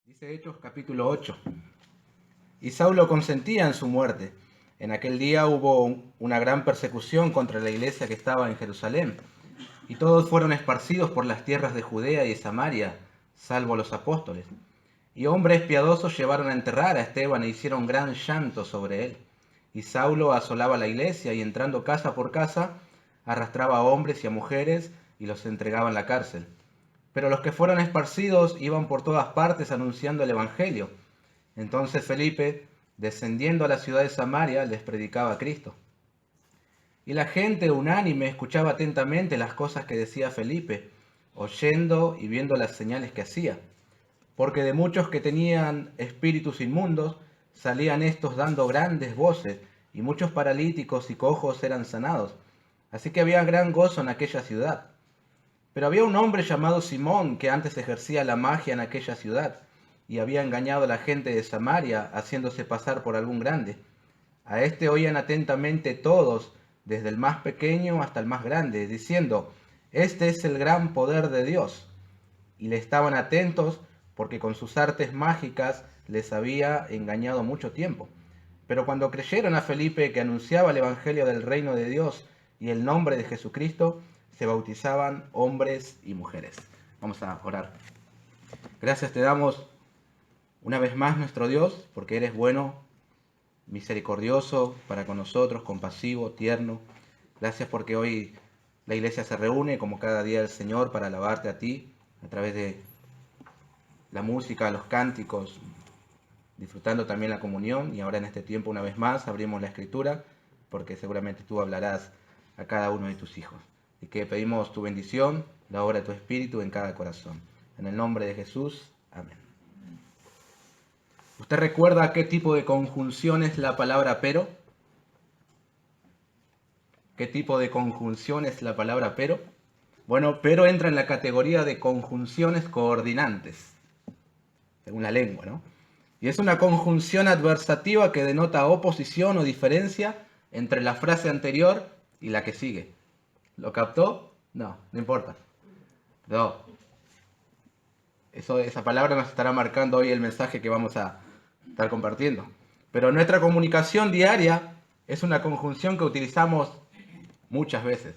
Dice Hechos capítulo 8. Y Saulo consentía en su muerte. En aquel día hubo una gran persecución contra la iglesia que estaba en Jerusalén, y todos fueron esparcidos por las tierras de Judea y Samaria, salvo los apóstoles. Y hombres piadosos llevaron a enterrar a Esteban e hicieron gran llanto sobre él. Y Saulo asolaba la iglesia y entrando casa por casa, arrastraba a hombres y a mujeres y los entregaba en la cárcel. Pero los que fueron esparcidos iban por todas partes anunciando el evangelio. Entonces Felipe, descendiendo a la ciudad de Samaria, les predicaba a Cristo. Y la gente unánime escuchaba atentamente las cosas que decía Felipe, oyendo y viendo las señales que hacía. Porque de muchos que tenían espíritus inmundos, salían estos dando grandes voces, y muchos paralíticos y cojos eran sanados. Así que había gran gozo en aquella ciudad. Pero había un hombre llamado Simón que antes ejercía la magia en aquella ciudad, y había engañado a la gente de Samaria, haciéndose pasar por algún grande. A este oían atentamente todos, desde el más pequeño hasta el más grande, diciendo: este es el gran poder de Dios. Y le estaban atentos, porque con sus artes mágicas les había engañado mucho tiempo. Pero cuando creyeron a Felipe, que anunciaba el evangelio del reino de Dios y el nombre de Jesucristo, se bautizaban hombres y mujeres. Vamos a orar. Gracias te damos una vez más, nuestro Dios, porque eres bueno, misericordioso para con nosotros, compasivo, tierno. Gracias porque hoy la iglesia se reúne como cada día del Señor para alabarte a ti a través de la música, los cánticos, disfrutando también la comunión. Y ahora en este tiempo una vez más abrimos la escritura porque seguramente tú hablarás a cada uno de tus hijos. Y que pedimos tu bendición, la obra de tu Espíritu en cada corazón. En el nombre de Jesús, amén. ¿Usted recuerda qué tipo de conjunción es la palabra pero? ¿Qué tipo de conjunción es la palabra pero? Bueno, pero entra en la categoría de conjunciones coordinantes, según la lengua, ¿no? Y es una conjunción adversativa que denota oposición o diferencia entre la frase anterior y la que sigue. ¿Lo captó? No, no importa. No. Esa palabra nos estará marcando hoy el mensaje que vamos a estar compartiendo. Pero nuestra comunicación diaria es una conjunción que utilizamos muchas veces.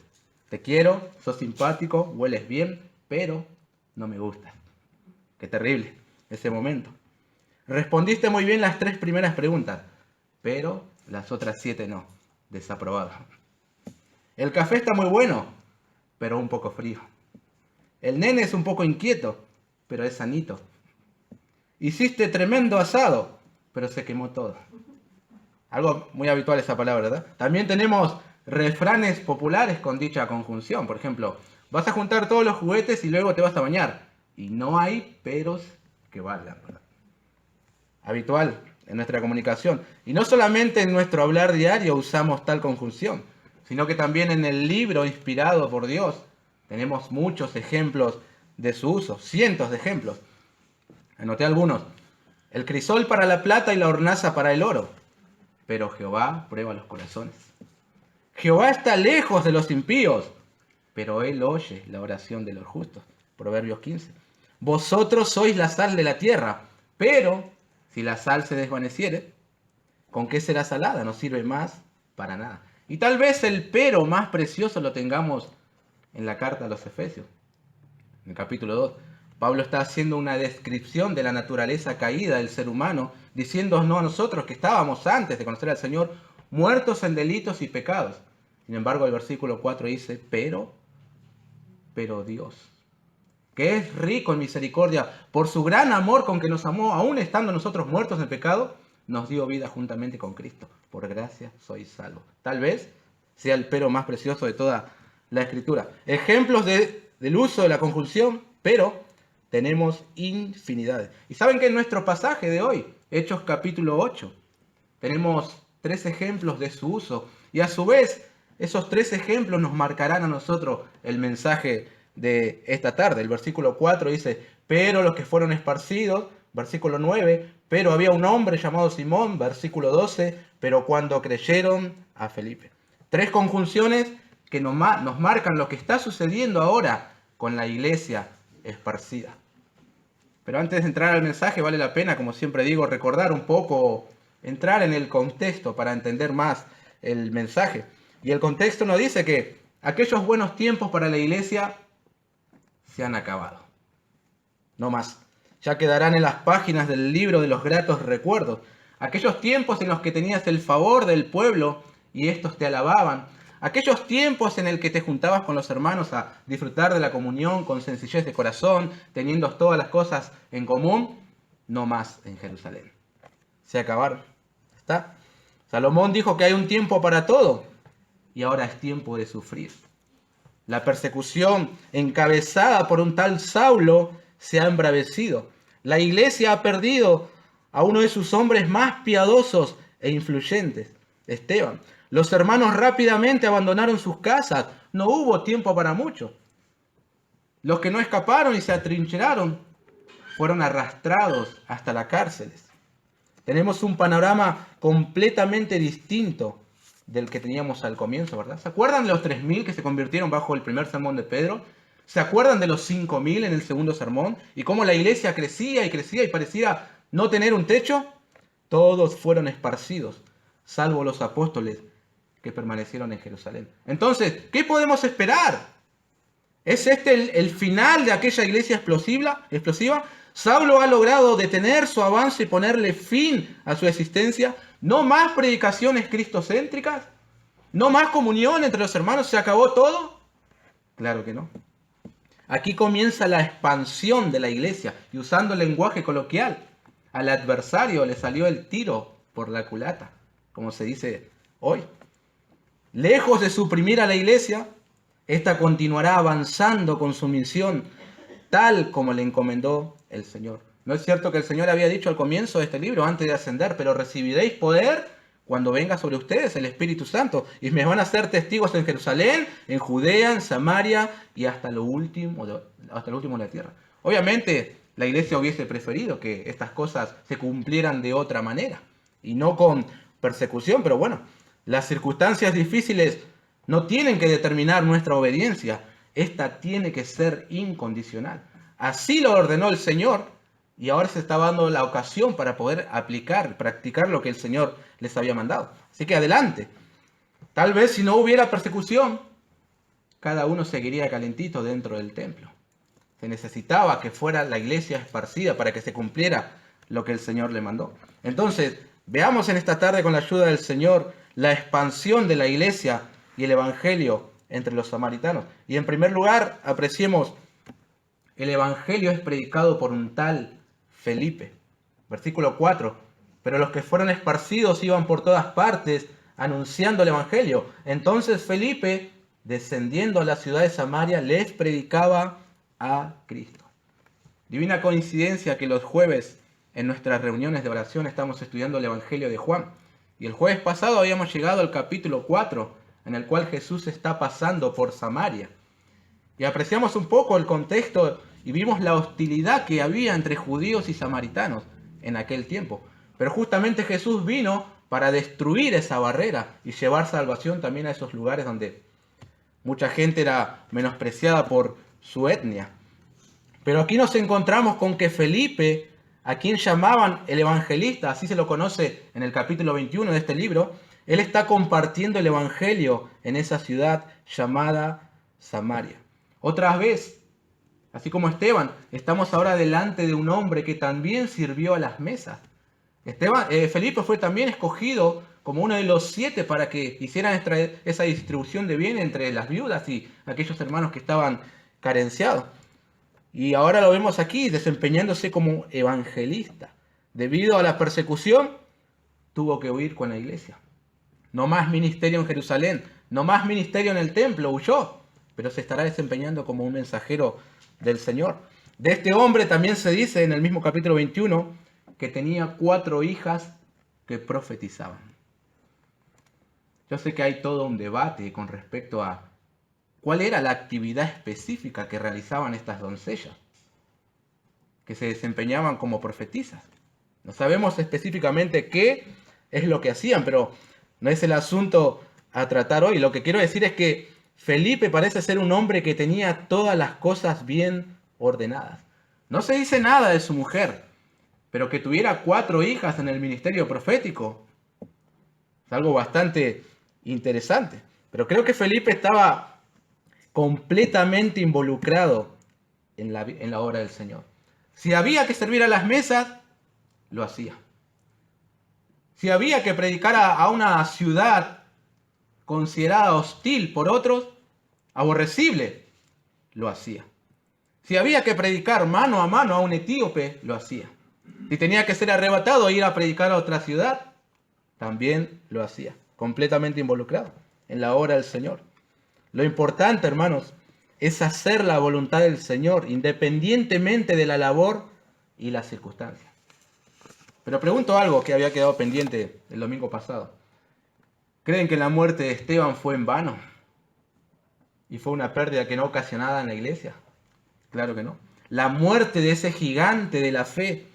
Te quiero, sos simpático, hueles bien, pero no me gustas. Qué terrible ese momento. Respondiste muy bien las 3 primeras preguntas, pero las otras 7 no. Desaprobado. El café está muy bueno, pero un poco frío. El nene es un poco inquieto, pero es sanito. Hiciste tremendo asado, pero se quemó todo. Algo muy habitual esa palabra, ¿verdad? También tenemos refranes populares con dicha conjunción. Por ejemplo, vas a juntar todos los juguetes y luego te vas a bañar. Y no hay peros que valgan, ¿verdad? Habitual en nuestra comunicación. Y no solamente en nuestro hablar diario usamos tal conjunción, sino que también en el libro inspirado por Dios tenemos muchos ejemplos de su uso, cientos de ejemplos. Anoté algunos. El crisol para la plata y la hornaza para el oro, pero Jehová prueba los corazones. Jehová está lejos de los impíos, pero él oye la oración de los justos. Proverbios 15. Vosotros sois la sal de la tierra, pero si la sal se desvaneciere, ¿con qué será salada? No sirve más para nada. Y tal vez el pero más precioso lo tengamos en la carta a los Efesios, en el capítulo 2. Pablo está haciendo una descripción de la naturaleza caída del ser humano, diciéndonos a nosotros que estábamos antes de conocer al Señor muertos en delitos y pecados. Sin embargo, el versículo 4 dice, pero Dios, que es rico en misericordia, por su gran amor con que nos amó, aún estando nosotros muertos en pecado, nos dio vida juntamente con Cristo. Por gracia sois salvos. Tal vez sea el pero más precioso de toda la Escritura. Ejemplos del uso de la conjunción, pero tenemos infinidades. Y saben que en nuestro pasaje de hoy, Hechos capítulo 8, tenemos 3 ejemplos de su uso. Y a su vez, esos 3 ejemplos nos marcarán a nosotros el mensaje de esta tarde. El versículo 4 dice, pero los que fueron esparcidos, versículo 9, pero había un hombre llamado Simón, versículo 12, pero cuando creyeron a Felipe. 3 conjunciones que nos marcan lo que está sucediendo ahora con la iglesia esparcida. Pero antes de entrar al mensaje vale la pena, como siempre digo, recordar un poco, entrar en el contexto para entender más el mensaje. Y el contexto nos dice que aquellos buenos tiempos para la iglesia se han acabado. No más. Ya quedarán en las páginas del libro de los gratos recuerdos. Aquellos tiempos en los que tenías el favor del pueblo y estos te alababan. Aquellos tiempos en el que te juntabas con los hermanos a disfrutar de la comunión con sencillez de corazón, teniendo todas las cosas en común, no más en Jerusalén. Se acabaron. ¿Está? Salomón dijo que hay un tiempo para todo y ahora es tiempo de sufrir. La persecución encabezada por un tal Saulo se ha embravecido. La iglesia ha perdido a uno de sus hombres más piadosos e influyentes, Esteban. Los hermanos rápidamente abandonaron sus casas. No hubo tiempo para mucho. Los que no escaparon y se atrincheraron fueron arrastrados hasta las cárceles. Tenemos un panorama completamente distinto del que teníamos al comienzo, ¿verdad? ¿Se acuerdan de los 3.000 que se convirtieron bajo el primer sermón de Pedro? ¿Se acuerdan de los 5.000 en el segundo sermón? ¿Y cómo la iglesia crecía y parecía no tener un techo? Todos fueron esparcidos, salvo los apóstoles que permanecieron en Jerusalén. Entonces, ¿qué podemos esperar? ¿Es este el final de aquella iglesia explosiva? ¿Saulo ha logrado detener su avance y ponerle fin a su existencia? ¿No más predicaciones cristocéntricas? ¿No más comunión entre los hermanos? ¿Se acabó todo? Claro que no. Aquí comienza la expansión de la iglesia y usando el lenguaje coloquial, al adversario le salió el tiro por la culata, como se dice hoy. Lejos de suprimir a la iglesia, esta continuará avanzando con su misión, tal como le encomendó el Señor. ¿No es cierto que el Señor había dicho al comienzo de este libro, antes de ascender, pero recibiréis poder cuando venga sobre ustedes el Espíritu Santo, y me van a ser testigos en Jerusalén, en Judea, en Samaria y hasta lo último de la tierra? Obviamente, la iglesia hubiese preferido que estas cosas se cumplieran de otra manera, y no con persecución, pero bueno, las circunstancias difíciles no tienen que determinar nuestra obediencia. Esta tiene que ser incondicional. Así lo ordenó el Señor y ahora se está dando la ocasión para poder practicar lo que el Señor les había mandado. Así que adelante. Tal vez si no hubiera persecución, cada uno seguiría calentito dentro del templo. Se necesitaba que fuera la iglesia esparcida para que se cumpliera lo que el Señor le mandó. Entonces, veamos en esta tarde con la ayuda del Señor la expansión de la iglesia y el evangelio entre los samaritanos. Y en primer lugar, apreciemos, el evangelio es predicado por un tal Felipe. Versículo 4. Pero los que fueron esparcidos iban por todas partes anunciando el evangelio. Entonces Felipe, descendiendo a la ciudad de Samaria, les predicaba a Cristo. Divina coincidencia que los jueves en nuestras reuniones de oración estamos estudiando el evangelio de Juan. Y el jueves pasado habíamos llegado al capítulo 4, en el cual Jesús está pasando por Samaria. Y apreciamos un poco el contexto y vimos la hostilidad que había entre judíos y samaritanos en aquel tiempo. Pero justamente Jesús vino para destruir esa barrera y llevar salvación también a esos lugares donde mucha gente era menospreciada por su etnia. Pero aquí nos encontramos con que Felipe, a quien llamaban el evangelista, así se lo conoce en el capítulo 21 de este libro, él está compartiendo el evangelio en esa ciudad llamada Samaria. Otra vez, así como Esteban, estamos ahora delante de un hombre que también sirvió a las mesas. Felipe fue también escogido como uno de los 7 para que hicieran esa distribución de bienes entre las viudas y aquellos hermanos que estaban carenciados. Y ahora lo vemos aquí desempeñándose como evangelista. Debido a la persecución, tuvo que huir con la iglesia. No más ministerio en Jerusalén, no más ministerio en el templo, huyó, pero se estará desempeñando como un mensajero del Señor. De este hombre también se dice en el mismo capítulo 21 que tenía 4 hijas que profetizaban. Yo sé que hay todo un debate con respecto a cuál era la actividad específica que realizaban estas doncellas, que se desempeñaban como profetisas. No sabemos específicamente qué es lo que hacían, pero no es el asunto a tratar hoy. Lo que quiero decir es que Felipe parece ser un hombre que tenía todas las cosas bien ordenadas. No se dice nada de su mujer, pero que tuviera 4 hijas en el ministerio profético es algo bastante interesante. Pero creo que Felipe estaba completamente involucrado en la obra del Señor. Si había que servir a las mesas, lo hacía. Si había que predicar a una ciudad considerada hostil por otros, aborrecible, lo hacía. Si había que predicar mano a mano a un etíope, lo hacía. Si tenía que ser arrebatado e ir a predicar a otra ciudad, también lo hacía. Completamente involucrado en la obra del Señor. Lo importante, hermanos, es hacer la voluntad del Señor, independientemente de la labor y las circunstancias. Pero pregunto algo que había quedado pendiente el domingo pasado. ¿Creen que la muerte de Esteban fue en vano? ¿Y fue una pérdida que no ocasionada en la iglesia? Claro que no. La muerte de ese gigante de la fe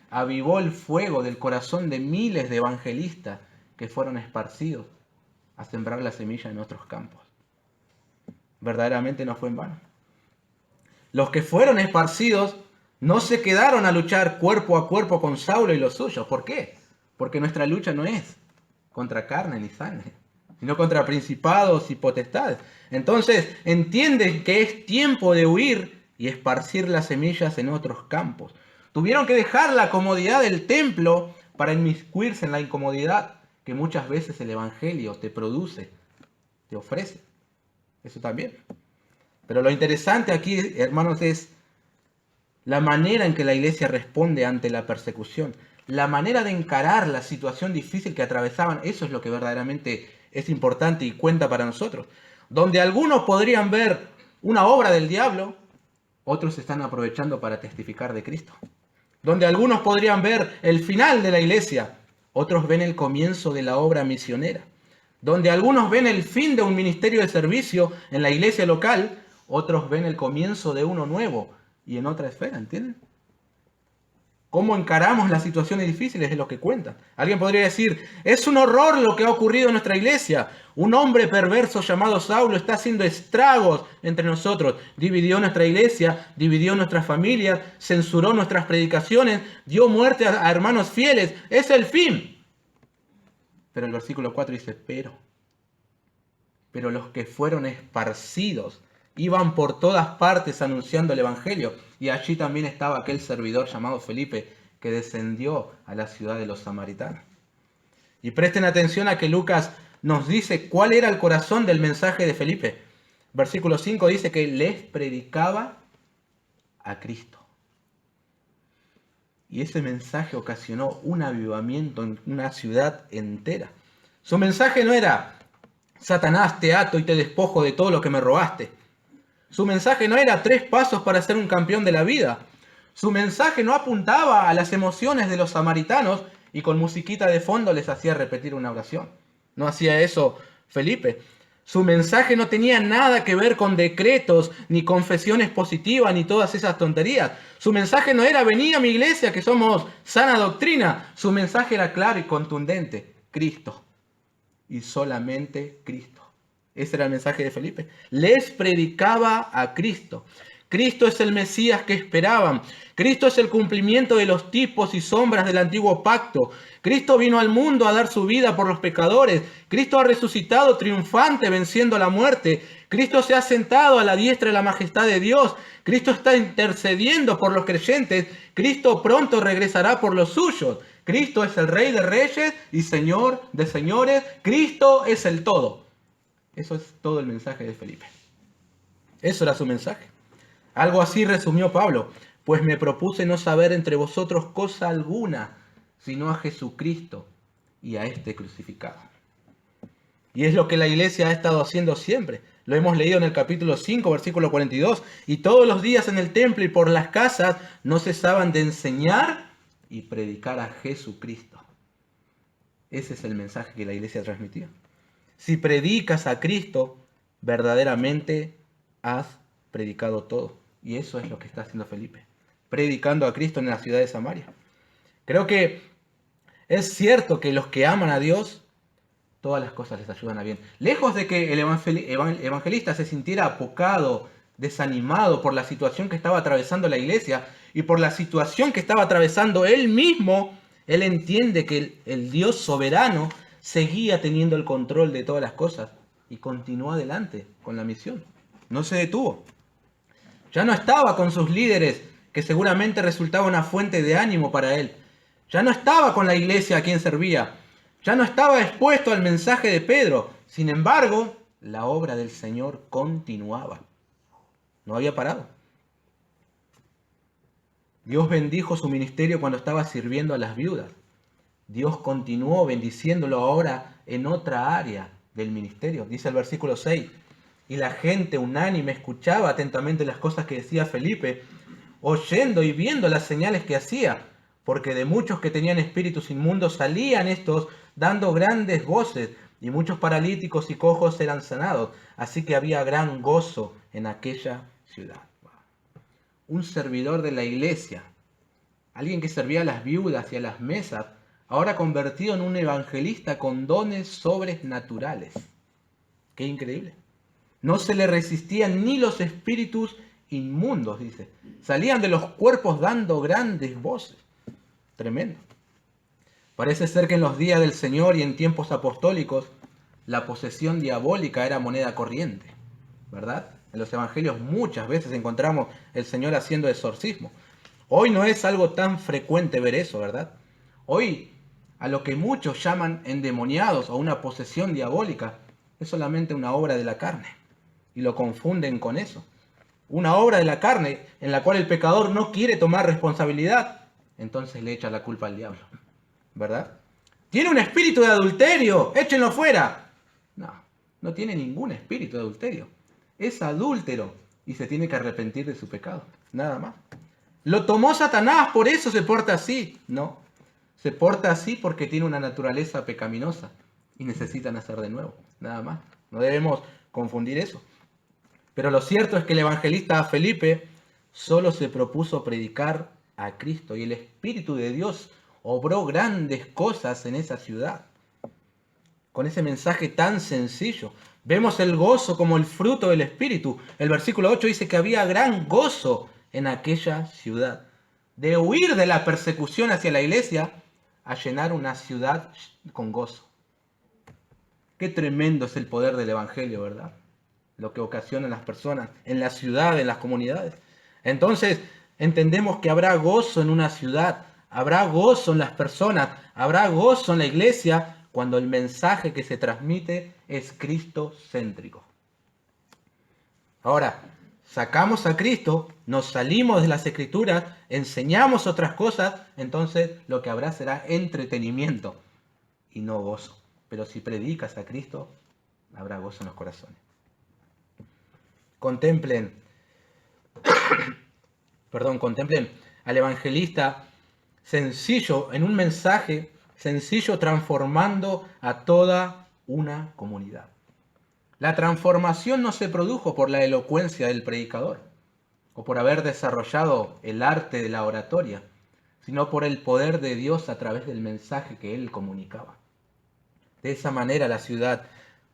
avivó el fuego del corazón de miles de evangelistas que fueron esparcidos a sembrar la semilla en otros campos. Verdaderamente no fue en vano. Los que fueron esparcidos no se quedaron a luchar cuerpo a cuerpo con Saulo y los suyos. ¿Por qué? Porque nuestra lucha no es contra carne ni sangre, sino contra principados y potestades. Entonces entienden que es tiempo de huir y esparcir las semillas en otros campos. Tuvieron que dejar la comodidad del templo para inmiscuirse en la incomodidad que muchas veces el Evangelio te produce, te ofrece. Eso también. Pero lo interesante aquí, hermanos, es la manera en que la iglesia responde ante la persecución. La manera de encarar la situación difícil que atravesaban, eso es lo que verdaderamente es importante y cuenta para nosotros. Donde algunos podrían ver una obra del diablo, otros se están aprovechando para testificar de Cristo. Donde algunos podrían ver el final de la iglesia, otros ven el comienzo de la obra misionera. Donde algunos ven el fin de un ministerio de servicio en la iglesia local, otros ven el comienzo de uno nuevo y en otra esfera, ¿entienden? Cómo encaramos las situaciones difíciles es lo que cuenta. Alguien podría decir, es un horror lo que ha ocurrido en nuestra iglesia. Un hombre perverso llamado Saulo está haciendo estragos entre nosotros. Dividió nuestra iglesia, dividió nuestras familias, censuró nuestras predicaciones, dio muerte a hermanos fieles. Es el fin. Pero el versículo 4 dice, pero los que fueron esparcidos iban por todas partes anunciando el Evangelio. Y allí también estaba aquel servidor llamado Felipe que descendió a la ciudad de los samaritanos. Y presten atención a que Lucas nos dice cuál era el corazón del mensaje de Felipe. Versículo 5 dice que les predicaba a Cristo. Y ese mensaje ocasionó un avivamiento en una ciudad entera. Su mensaje no era, Satanás, te ato y te despojo de todo lo que me robaste. Su mensaje no era 3 pasos para ser un campeón de la vida. Su mensaje no apuntaba a las emociones de los samaritanos y con musiquita de fondo les hacía repetir una oración. No hacía eso Felipe. Su mensaje no tenía nada que ver con decretos, ni confesiones positivas, ni todas esas tonterías. Su mensaje no era venir a mi iglesia que somos sana doctrina. Su mensaje era claro y contundente. Cristo. Y solamente Cristo. Ese era el mensaje de Felipe. Les predicaba a Cristo. Cristo es el Mesías que esperaban. Cristo es el cumplimiento de los tipos y sombras del antiguo pacto. Cristo vino al mundo a dar su vida por los pecadores. Cristo ha resucitado triunfante venciendo la muerte. Cristo se ha sentado a la diestra de la majestad de Dios. Cristo está intercediendo por los creyentes. Cristo pronto regresará por los suyos. Cristo es el Rey de Reyes y Señor de Señores. Cristo es el todo. Eso es todo el mensaje de Felipe. Eso era su mensaje. Algo así resumió Pablo. Pues me propuse no saber entre vosotros cosa alguna, sino a Jesucristo y a este crucificado. Y es lo que la iglesia ha estado haciendo siempre. Lo hemos leído en el capítulo 5, versículo 42. Y todos los días en el templo y por las casas no cesaban de enseñar y predicar a Jesucristo. Ese es el mensaje que la iglesia transmitía. Si predicas a Cristo, verdaderamente has predicado todo. Y eso es lo que está haciendo Felipe, predicando a Cristo en la ciudad de Samaria. Creo que es cierto que los que aman a Dios, todas las cosas les ayudan a bien. Lejos de que el evangelista se sintiera apocado, desanimado por la situación que estaba atravesando la iglesia, y por la situación que estaba atravesando él mismo, él entiende que el Dios soberano seguía teniendo el control de todas las cosas y continuó adelante con la misión. No se detuvo. Ya no estaba con sus líderes, que seguramente resultaba una fuente de ánimo para él. Ya no estaba con la iglesia a quien servía. Ya no estaba expuesto al mensaje de Pedro. Sin embargo, la obra del Señor continuaba. No había parado. Dios bendijo su ministerio cuando estaba sirviendo a las viudas. Dios continuó bendiciéndolo ahora en otra área del ministerio. Dice el versículo 6. Y la gente unánime escuchaba atentamente las cosas que decía Felipe, oyendo y viendo las señales que hacía, porque de muchos que tenían espíritus inmundos salían estos dando grandes voces, y muchos paralíticos y cojos eran sanados. Así que había gran gozo en aquella ciudad. Un servidor de la iglesia, alguien que servía a las viudas y a las mesas, ahora convertido en un evangelista con dones sobrenaturales. ¡Qué increíble! No se le resistían ni los espíritus inmundos, dice. Salían de los cuerpos dando grandes voces. Tremendo. Parece ser que en los días del Señor y en tiempos apostólicos, la posesión diabólica era moneda corriente, ¿verdad? En los evangelios muchas veces encontramos el Señor haciendo exorcismo. Hoy no es algo tan frecuente ver eso, ¿verdad? Hoy, a lo que muchos llaman endemoniados o una posesión diabólica, es solamente una obra de la carne. Y lo confunden con eso. Una obra de la carne en la cual el pecador no quiere tomar responsabilidad, entonces le echa la culpa al diablo, ¿verdad? Tiene un espíritu de adulterio, échenlo fuera. No, no tiene ningún espíritu de adulterio. Es adúltero y se tiene que arrepentir de su pecado, nada más. Lo tomó Satanás, por eso se porta así. No, se porta así porque tiene una naturaleza pecaminosa y necesita nacer de nuevo, nada más. No debemos confundir eso. Pero lo cierto es que el evangelista Felipe solo se propuso predicar a Cristo y el Espíritu de Dios obró grandes cosas en esa ciudad. Con ese mensaje tan sencillo, vemos el gozo como el fruto del Espíritu. El versículo 8 dice que había gran gozo en aquella ciudad. De huir de la persecución hacia la iglesia a llenar una ciudad con gozo. Qué tremendo es el poder del Evangelio, ¿verdad? Lo que ocasiona en las personas, en la ciudad, en las comunidades. Entonces, entendemos que habrá gozo en una ciudad, habrá gozo en las personas, habrá gozo en la iglesia cuando el mensaje que se transmite es cristocéntrico. Ahora, sacamos a Cristo, nos salimos de las Escrituras, enseñamos otras cosas, entonces lo que habrá será entretenimiento y no gozo. Pero si predicas a Cristo, habrá gozo en los corazones. Contemplen al evangelista sencillo, en un mensaje sencillo, transformando a toda una comunidad. La transformación no se produjo por la elocuencia del predicador o por haber desarrollado el arte de la oratoria, sino por el poder de Dios a través del mensaje que él comunicaba. De esa manera la ciudad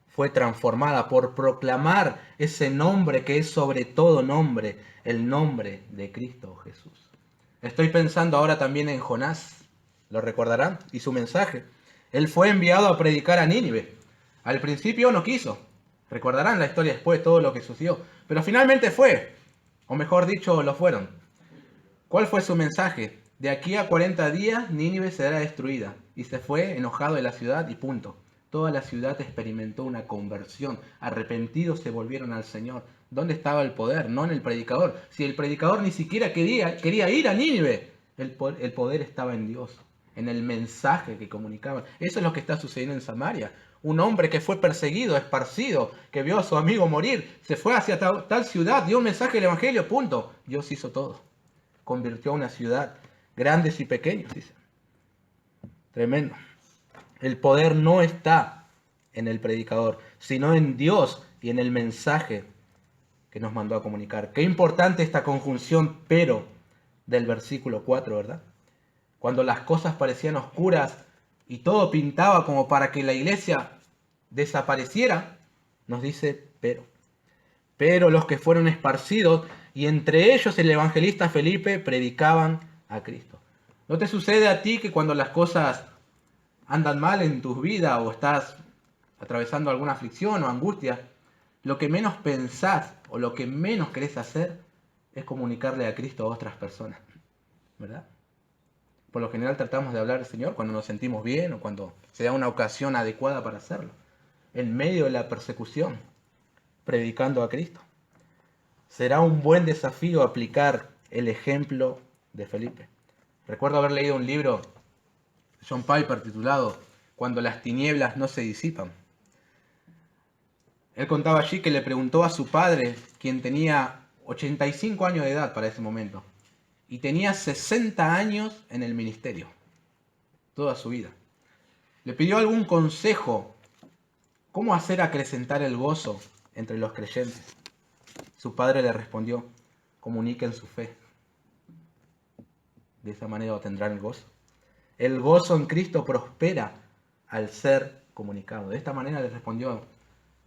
fue transformada por proclamar ese nombre que es sobre todo nombre, el nombre de Cristo Jesús. Estoy pensando ahora también en Jonás, lo recordarán, y su mensaje. Él fue enviado a predicar a Nínive. Al principio no quiso, recordarán la historia después, todo lo que sucedió, pero finalmente fue, o mejor dicho, lo fueron. ¿Cuál fue su mensaje? De aquí a 40 días Nínive será destruida. Y se fue enojado de la ciudad y punto. Toda la ciudad experimentó una conversión. Arrepentidos se volvieron al Señor. ¿Dónde estaba el poder? No en el predicador. Si el predicador ni siquiera quería ir a Nínive, el poder estaba en Dios, en el mensaje que comunicaban. Eso es lo que está sucediendo en Samaria. Un hombre que fue perseguido, esparcido, que vio a su amigo morir, se fue hacia tal ciudad, dio un mensaje del Evangelio, punto. Dios hizo todo. Convirtió a una ciudad, grandes y pequeños, dice. Tremendo. El poder no está en el predicador, sino en Dios y en el mensaje que nos mandó a comunicar. Qué importante esta conjunción pero del versículo 4, ¿verdad? Cuando las cosas parecían oscuras y todo pintaba como para que la iglesia desapareciera, nos dice pero. Pero los que fueron esparcidos y entre ellos el evangelista Felipe predicaban a Cristo. ¿No te sucede a ti que cuando las cosas andan mal en tu vida o estás atravesando alguna aflicción o angustia, lo que menos pensás o lo que menos querés hacer es comunicarle a Cristo a otras personas? ¿Verdad? Por lo general tratamos de hablar al Señor cuando nos sentimos bien o cuando se da una ocasión adecuada para hacerlo. En medio de la persecución, predicando a Cristo. Será un buen desafío aplicar el ejemplo de Felipe. Recuerdo haber leído un libro de John Piper titulado Cuando las tinieblas no se disipan. Él contaba allí que le preguntó a su padre, quien tenía 85 años de edad para ese momento, y tenía 60 años en el ministerio, toda su vida. Le pidió algún consejo, cómo hacer acrecentar el gozo entre los creyentes. Su padre le respondió, comuniquen su fe. De esa manera obtendrán el gozo. El gozo en Cristo prospera al ser comunicado. De esta manera le respondió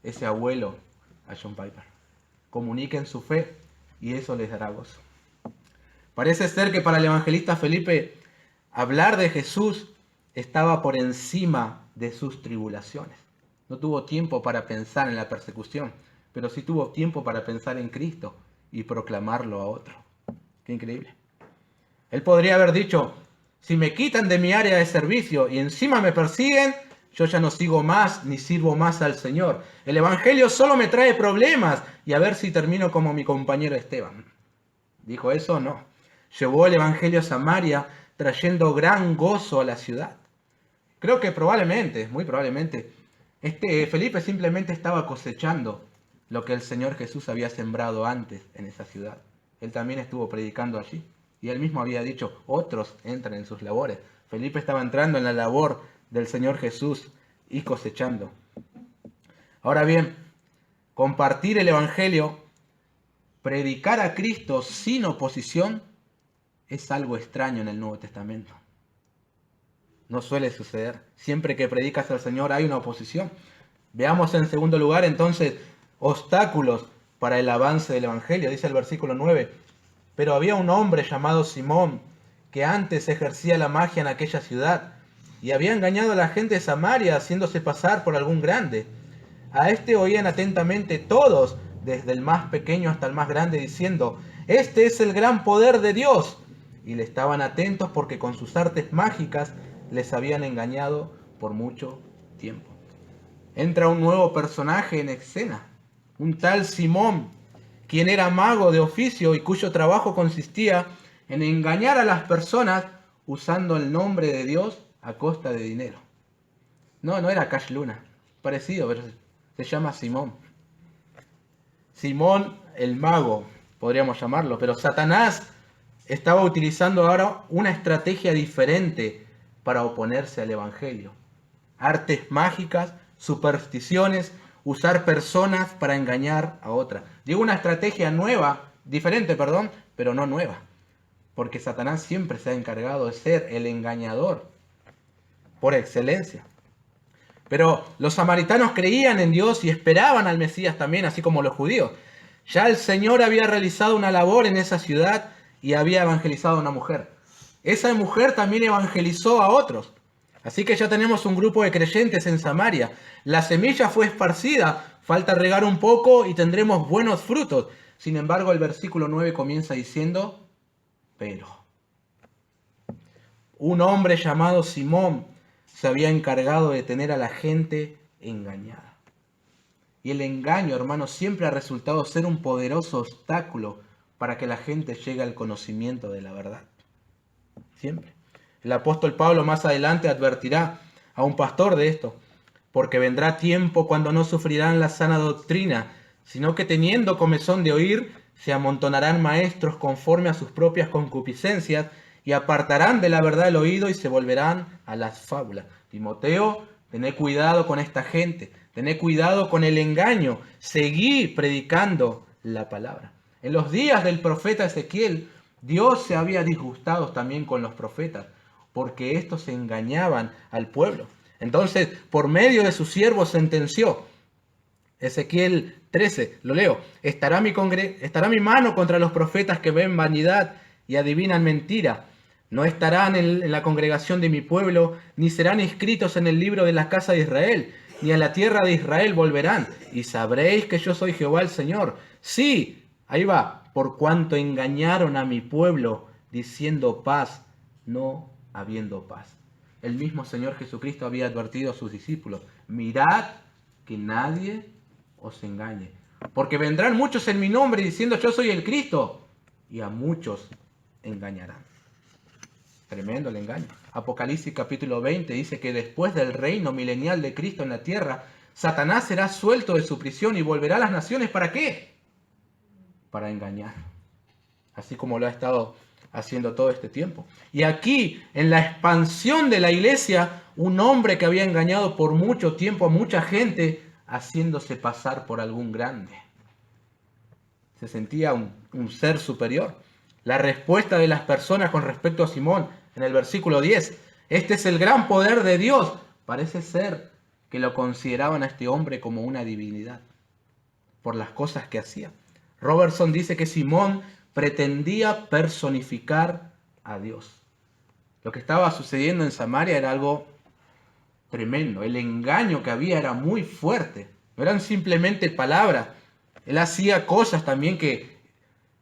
ese abuelo a John Piper. Comuniquen su fe y eso les dará gozo. Parece ser que para el evangelista Felipe hablar de Jesús estaba por encima de sus tribulaciones. No tuvo tiempo para pensar en la persecución, pero sí tuvo tiempo para pensar en Cristo y proclamarlo a otro. Qué increíble. Él podría haber dicho, si me quitan de mi área de servicio y encima me persiguen, yo ya no sigo más ni sirvo más al Señor. El Evangelio solo me trae problemas y a ver si termino como mi compañero Esteban. ¿Dijo eso? No. Llevó el Evangelio a Samaria trayendo gran gozo a la ciudad. Creo que probablemente, muy probablemente, Felipe simplemente estaba cosechando lo que el Señor Jesús había sembrado antes en esa ciudad. Él también estuvo predicando allí. Y él mismo había dicho, otros entran en sus labores. Felipe estaba entrando en la labor del Señor Jesús y cosechando. Ahora bien, compartir el Evangelio, predicar a Cristo sin oposición, es algo extraño en el Nuevo Testamento. No suele suceder. Siempre que predicas al Señor hay una oposición. Veamos en segundo lugar entonces obstáculos para el avance del Evangelio. Dice el versículo 9. Pero había un hombre llamado Simón que antes ejercía la magia en aquella ciudad y había engañado a la gente de Samaria haciéndose pasar por algún grande. A este oían atentamente todos, desde el más pequeño hasta el más grande, diciendo, este es el gran poder de Dios. Y le estaban atentos porque con sus artes mágicas les habían engañado por mucho tiempo. Entra un nuevo personaje en escena, un tal Simón, quien era mago de oficio y cuyo trabajo consistía en engañar a las personas usando el nombre de Dios a costa de dinero. No era Cash Luna, parecido, pero se llama Simón. Simón el mago, podríamos llamarlo, pero Satanás estaba utilizando ahora una estrategia diferente para oponerse al Evangelio. Artes mágicas, supersticiones, usar personas para engañar a otras. Digo una estrategia nueva, diferente, pero no nueva. Porque Satanás siempre se ha encargado de ser el engañador por excelencia. Pero los samaritanos creían en Dios y esperaban al Mesías también, así como los judíos. Ya el Señor había realizado una labor en esa ciudad y había evangelizado a una mujer. Esa mujer también evangelizó a otros. Así que ya tenemos un grupo de creyentes en Samaria. La semilla fue esparcida, falta regar un poco y tendremos buenos frutos. Sin embargo, el versículo 9 comienza diciendo, pero un hombre llamado Simón se había encargado de tener a la gente engañada. Y el engaño, hermanos, siempre ha resultado ser un poderoso obstáculo para que la gente llegue al conocimiento de la verdad. Siempre. El apóstol Pablo más adelante advertirá a un pastor de esto, porque vendrá tiempo cuando no sufrirán la sana doctrina, sino que teniendo comezón de oír, se amontonarán maestros conforme a sus propias concupiscencias y apartarán de la verdad el oído y se volverán a las fábulas. Timoteo, tené cuidado con esta gente, tené cuidado con el engaño, seguí predicando la palabra. En los días del profeta Ezequiel, Dios se había disgustado también con los profetas, porque estos engañaban al pueblo. Entonces, por medio de sus siervos sentenció, Ezequiel 13, lo leo. Estará mi mano contra los profetas que ven vanidad y adivinan mentira. No estarán en la congregación de mi pueblo, ni serán inscritos en el libro de la casa de Israel, ni a la tierra de Israel volverán. Y sabréis que yo soy Jehová el Señor. Sí, ahí va, por cuanto engañaron a mi pueblo, diciendo paz, no habiendo paz. El mismo Señor Jesucristo había advertido a sus discípulos, mirad que nadie os engañe, porque vendrán muchos en mi nombre diciendo yo soy el Cristo, y a muchos engañarán. Tremendo el engaño. Apocalipsis capítulo 20 dice que después del reino milenial de Cristo en la tierra, Satanás será suelto de su prisión y volverá a las naciones. ¿Para qué? Para engañar. Así como lo ha estado haciendo todo este tiempo. Y aquí, en la expansión de la iglesia, un hombre que había engañado por mucho tiempo a mucha gente, haciéndose pasar por algún grande. Se sentía un ser superior. La respuesta de las personas con respecto a Simón, en el versículo 10, este es el gran poder de Dios. Parece ser que lo consideraban a este hombre como una divinidad, por las cosas que hacía. Robertson dice que Simón pretendía personificar a Dios. Lo que estaba sucediendo en Samaria era algo tremendo. El engaño que había era muy fuerte. No eran simplemente palabras. Él hacía cosas también que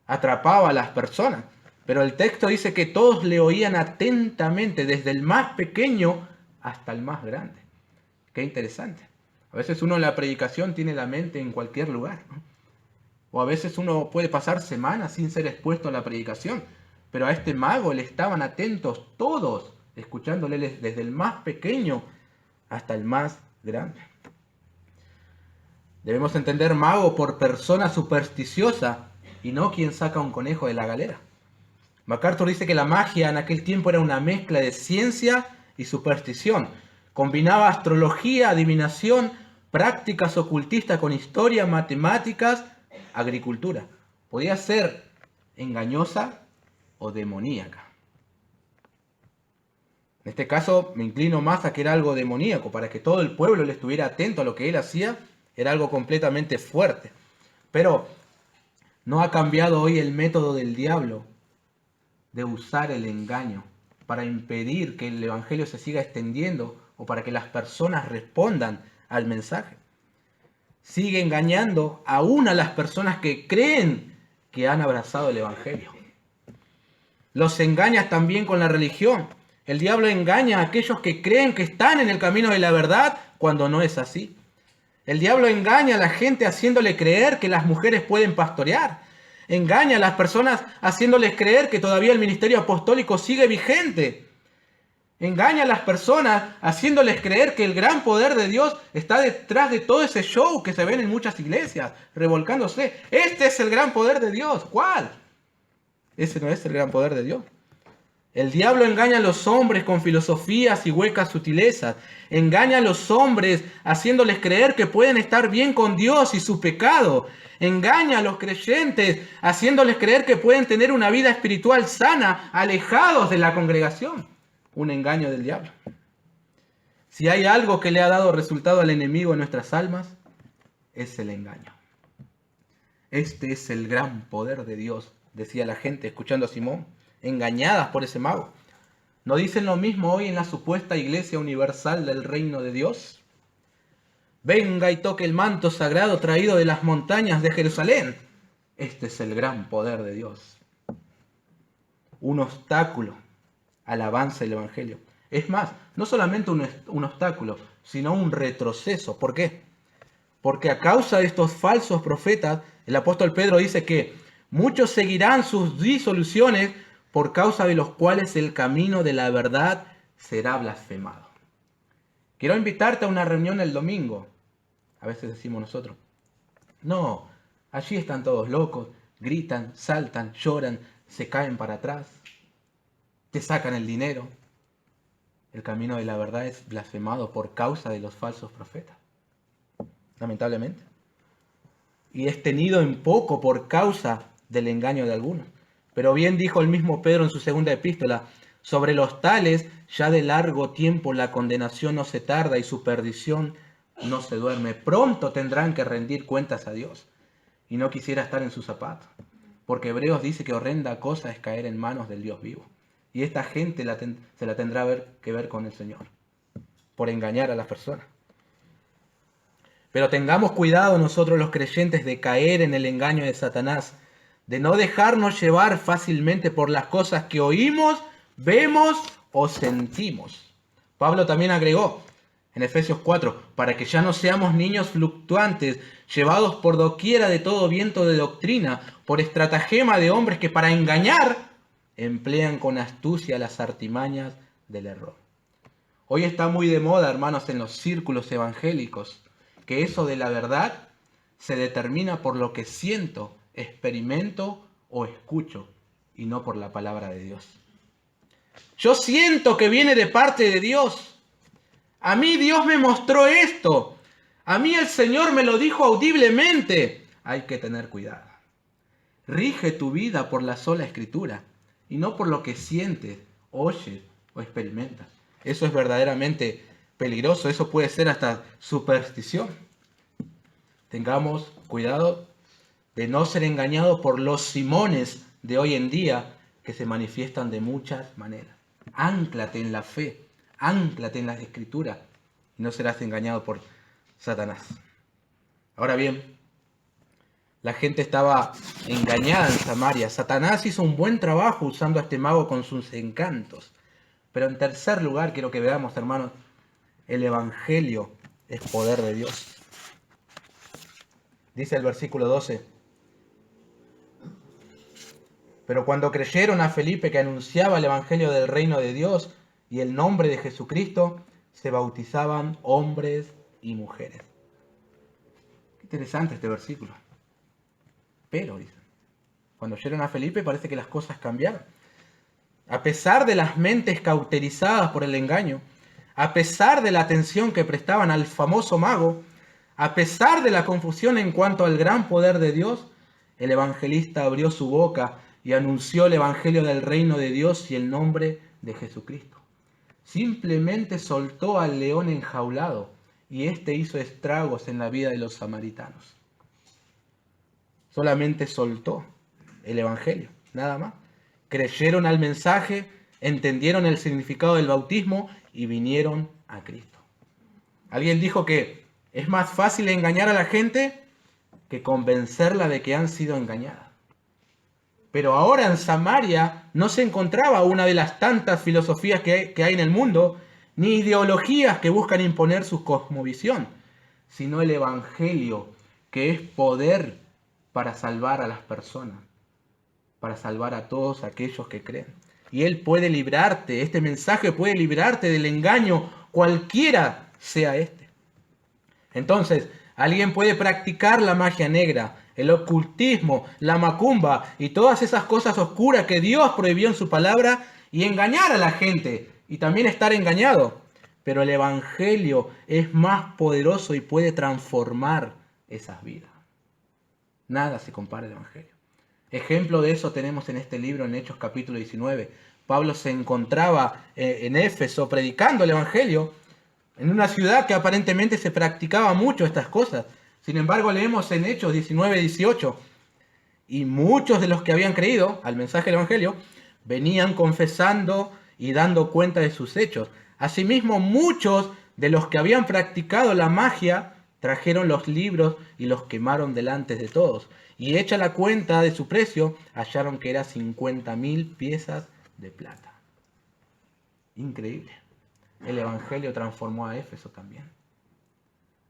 atrapaba a las personas. Pero el texto dice que todos le oían atentamente, desde el más pequeño hasta el más grande. Qué interesante. A veces uno en la predicación tiene la mente en cualquier lugar, ¿no? O a veces uno puede pasar semanas sin ser expuesto a la predicación. Pero a este mago le estaban atentos todos, escuchándole desde el más pequeño hasta el más grande. Debemos entender mago por persona supersticiosa y no quien saca un conejo de la galera. MacArthur dice que la magia en aquel tiempo era una mezcla de ciencia y superstición. Combinaba astrología, adivinación, prácticas ocultistas con historia, matemáticas, agricultura. Podía ser engañosa o demoníaca. En este caso me inclino más a que era algo demoníaco, para que todo el pueblo le estuviera atento a lo que él hacía. Era algo completamente fuerte. Pero no ha cambiado hoy el método del diablo de usar el engaño para impedir que el evangelio se siga extendiendo o para que las personas respondan al mensaje. Sigue engañando aún a las personas que creen que han abrazado el evangelio. Los engaña también con la religión. El diablo engaña a aquellos que creen que están en el camino de la verdad cuando no es así. El diablo engaña a la gente haciéndole creer que las mujeres pueden pastorear. Engaña a las personas haciéndoles creer que todavía el ministerio apostólico sigue vigente. Engaña a las personas haciéndoles creer que el gran poder de Dios está detrás de todo ese show que se ven en muchas iglesias, revolcándose. Este es el gran poder de Dios. ¿Cuál? Ese no es el gran poder de Dios. El diablo engaña a los hombres con filosofías y huecas sutilezas. Engaña a los hombres haciéndoles creer que pueden estar bien con Dios y su pecado. Engaña a los creyentes haciéndoles creer que pueden tener una vida espiritual sana, alejados de la congregación. Un engaño del diablo. Si hay algo que le ha dado resultado al enemigo en nuestras almas, es el engaño. Este es el gran poder de Dios, decía la gente escuchando a Simón, engañadas por ese mago. ¿No dicen lo mismo hoy en la supuesta iglesia universal del reino de Dios? Venga y toque el manto sagrado traído de las montañas de Jerusalén. Este es el gran poder de Dios. Un obstáculo al avance del evangelio. Es más, no solamente un obstáculo, sino un retroceso. ¿Por qué? Porque a causa de estos falsos profetas, el apóstol Pedro dice que muchos seguirán sus disoluciones, por causa de los cuales el camino de la verdad será blasfemado. Quiero invitarte a una reunión el domingo. A veces decimos nosotros, no, allí están todos locos, gritan, saltan, lloran, se caen para atrás, te sacan el dinero. El camino de la verdad es blasfemado por causa de los falsos profetas, lamentablemente. Y es tenido en poco por causa del engaño de algunos. Pero bien dijo el mismo Pedro en su segunda epístola, sobre los tales ya de largo tiempo la condenación no se tarda y su perdición no se duerme. Pronto tendrán que rendir cuentas a Dios. Y no quisiera estar en sus zapatos. Porque Hebreos dice que horrenda cosa es caer en manos del Dios vivo. Y esta gente se la tendrá que ver con el Señor. Por engañar a las personas. Pero tengamos cuidado nosotros los creyentes de caer en el engaño de Satanás. De no dejarnos llevar fácilmente por las cosas que oímos, vemos o sentimos. Pablo también agregó en Efesios 4, para que ya no seamos niños fluctuantes, llevados por doquiera de todo viento de doctrina, por estratagema de hombres que para engañar emplean con astucia las artimañas del error. Hoy está muy de moda, hermanos, en los círculos evangélicos, que eso de la verdad se determina por lo que siento, experimento o escucho, y no por la palabra de Dios. Yo siento que viene de parte de Dios. A mí Dios me mostró esto. A mí el Señor me lo dijo audiblemente. Hay que tener cuidado. Rige tu vida por la sola Escritura y no por lo que sientes, oyes o experimentas. Eso es verdaderamente peligroso. Eso puede ser hasta superstición. Tengamos cuidado de no ser engañados por los Simones de hoy en día que se manifiestan de muchas maneras. Ánclate en la fe. Ánclate en las Escrituras y no serás engañado por Satanás. Ahora bien, la gente estaba engañada en Samaria. Satanás hizo un buen trabajo usando a este mago con sus encantos. Pero en tercer lugar, quiero que veamos, hermanos, el Evangelio es poder de Dios. Dice el versículo 12. Pero cuando creyeron a Felipe que anunciaba el Evangelio del reino de Dios y el nombre de Jesucristo, se bautizaban hombres y mujeres. Qué interesante este versículo. Pero, dicen, cuando oyeron a Felipe parece que las cosas cambiaron. A pesar de las mentes cauterizadas por el engaño, a pesar de la atención que prestaban al famoso mago, a pesar de la confusión en cuanto al gran poder de Dios, el evangelista abrió su boca y anunció el Evangelio del reino de Dios y el nombre de Jesucristo. Simplemente soltó al león enjaulado y éste hizo estragos en la vida de los samaritanos. Solamente soltó el Evangelio, nada más. Creyeron al mensaje, entendieron el significado del bautismo y vinieron a Cristo. Alguien dijo que es más fácil engañar a la gente que convencerla de que han sido engañadas. Pero ahora en Samaria no se encontraba una de las tantas filosofías que hay en el mundo, ni ideologías que buscan imponer su cosmovisión, sino el Evangelio, que es poder para salvar a las personas, para salvar a todos aquellos que creen. Y Él puede librarte, este mensaje puede librarte del engaño, cualquiera sea este. Entonces, alguien puede practicar la magia negra, el ocultismo, la macumba y todas esas cosas oscuras que Dios prohibió en su palabra y engañar a la gente y también estar engañado. Pero el Evangelio es más poderoso y puede transformar esas vidas. Nada se compara al Evangelio. Ejemplo de eso tenemos en este libro, en Hechos capítulo 19. Pablo se encontraba en Éfeso predicando el Evangelio en una ciudad que aparentemente se practicaba mucho estas cosas. Sin embargo, leemos en Hechos 19-18, y muchos de los que habían creído al mensaje del Evangelio venían confesando y dando cuenta de sus hechos. Asimismo, muchos de los que habían practicado la magia trajeron los libros y los quemaron delante de todos. Y hecha la cuenta de su precio, hallaron que era 50.000 piezas de plata. Increíble. El Evangelio transformó a Éfeso también.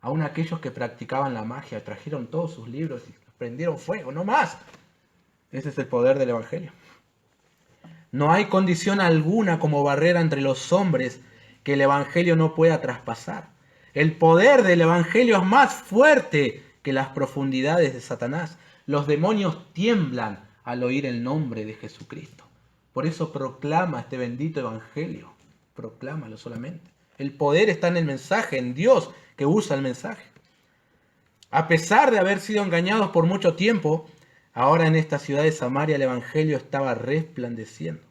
Aún aquellos que practicaban la magia trajeron todos sus libros y prendieron fuego, no más. Ese es el poder del Evangelio. No hay condición alguna como barrera entre los hombres que el Evangelio no pueda traspasar. El poder del Evangelio es más fuerte que las profundidades de Satanás. Los demonios tiemblan al oír el nombre de Jesucristo. Por eso proclama este bendito Evangelio. Proclámalo solamente. El poder está en el mensaje, en Dios que usa el mensaje. A pesar de haber sido engañados por mucho tiempo, ahora en esta ciudad de Samaria el Evangelio estaba resplandeciendo.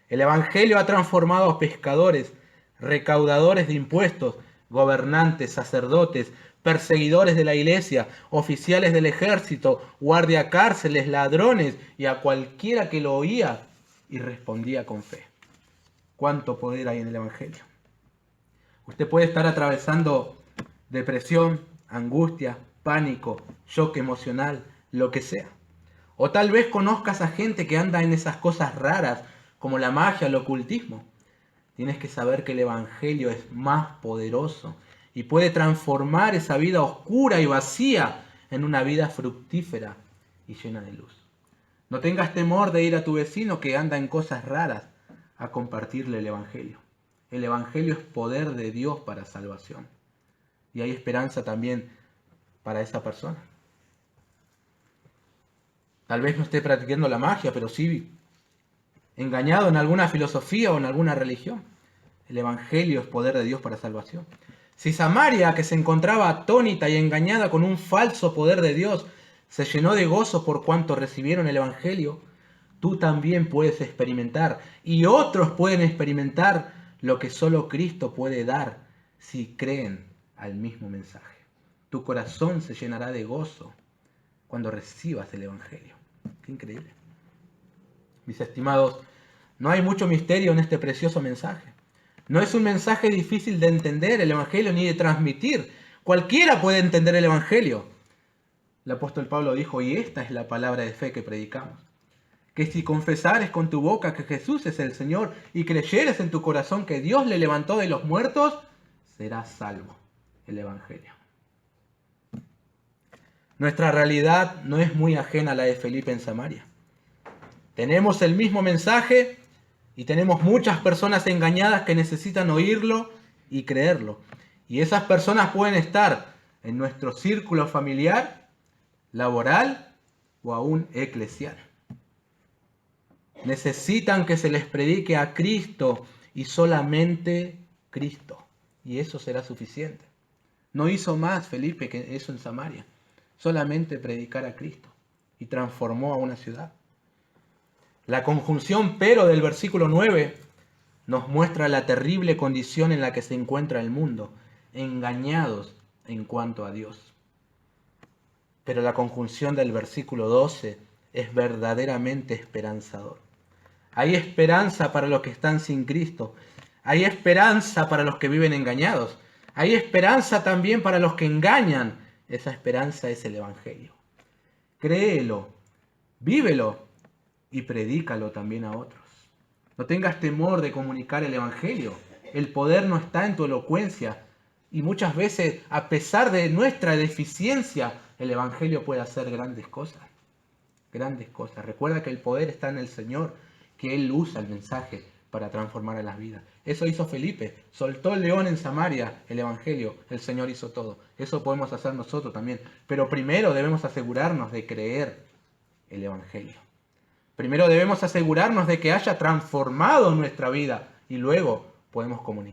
El Evangelio ha transformado a pescadores, recaudadores de impuestos, gobernantes, sacerdotes, perseguidores de la iglesia, oficiales del ejército, guardia cárceles, ladrones y a cualquiera que lo oía y respondía con fe. ¿Cuánto poder hay en el Evangelio? Usted puede estar atravesando depresión, angustia, pánico, shock emocional, lo que sea. O tal vez conozcas a gente que anda en esas cosas raras como la magia, el ocultismo. Tienes que saber que el Evangelio es más poderoso y puede transformar esa vida oscura y vacía en una vida fructífera y llena de luz. No tengas temor de ir a tu vecino que anda en cosas raras a compartirle el Evangelio. El Evangelio es poder de Dios para salvación. Y hay esperanza también para esa persona. Tal vez no esté practicando la magia, pero sí engañado en alguna filosofía o en alguna religión. El Evangelio es poder de Dios para salvación. Si Samaria, que se encontraba atónita y engañada con un falso poder de Dios, se llenó de gozo por cuanto recibieron el Evangelio, tú también puedes experimentar y otros pueden experimentar lo que solo Cristo puede dar si creen al mismo mensaje. Tu corazón se llenará de gozo cuando recibas el Evangelio. Qué increíble. Mis estimados, no hay mucho misterio en este precioso mensaje. No es un mensaje difícil de entender el Evangelio ni de transmitir. Cualquiera puede entender el Evangelio. El apóstol Pablo dijo, y esta es la palabra de fe que predicamos. Que si confesares con tu boca que Jesús es el Señor y creyeres en tu corazón que Dios le levantó de los muertos, serás salvo. El Evangelio. Nuestra realidad no es muy ajena a la de Felipe en Samaria. Tenemos el mismo mensaje y tenemos muchas personas engañadas que necesitan oírlo y creerlo. Y esas personas pueden estar en nuestro círculo familiar, laboral o aún eclesial. Necesitan que se les predique a Cristo y solamente Cristo. Y eso será suficiente. No hizo más Felipe que eso en Samaria. Solamente predicar a Cristo. Y transformó a una ciudad. La conjunción pero del versículo 9 nos muestra la terrible condición en la que se encuentra el mundo, engañados en cuanto a Dios. Pero la conjunción del versículo 12 es verdaderamente esperanzador. Hay esperanza para los que están sin Cristo. Hay esperanza para los que viven engañados. Hay esperanza también para los que engañan. Esa esperanza es el Evangelio. Créelo, vívelo y predícalo también a otros. No tengas temor de comunicar el Evangelio. El poder no está en tu elocuencia. Y muchas veces, a pesar de nuestra deficiencia, el Evangelio puede hacer grandes cosas. Grandes cosas. Recuerda que el poder está en el Señor, que Él usa el mensaje para transformar a las vidas. Eso hizo Felipe. Soltó el león en Samaria, el Evangelio. El Señor hizo todo. Eso podemos hacer nosotros también. Pero primero debemos asegurarnos de creer el Evangelio. Primero debemos asegurarnos de que haya transformado nuestra vida y luego podemos comunicar.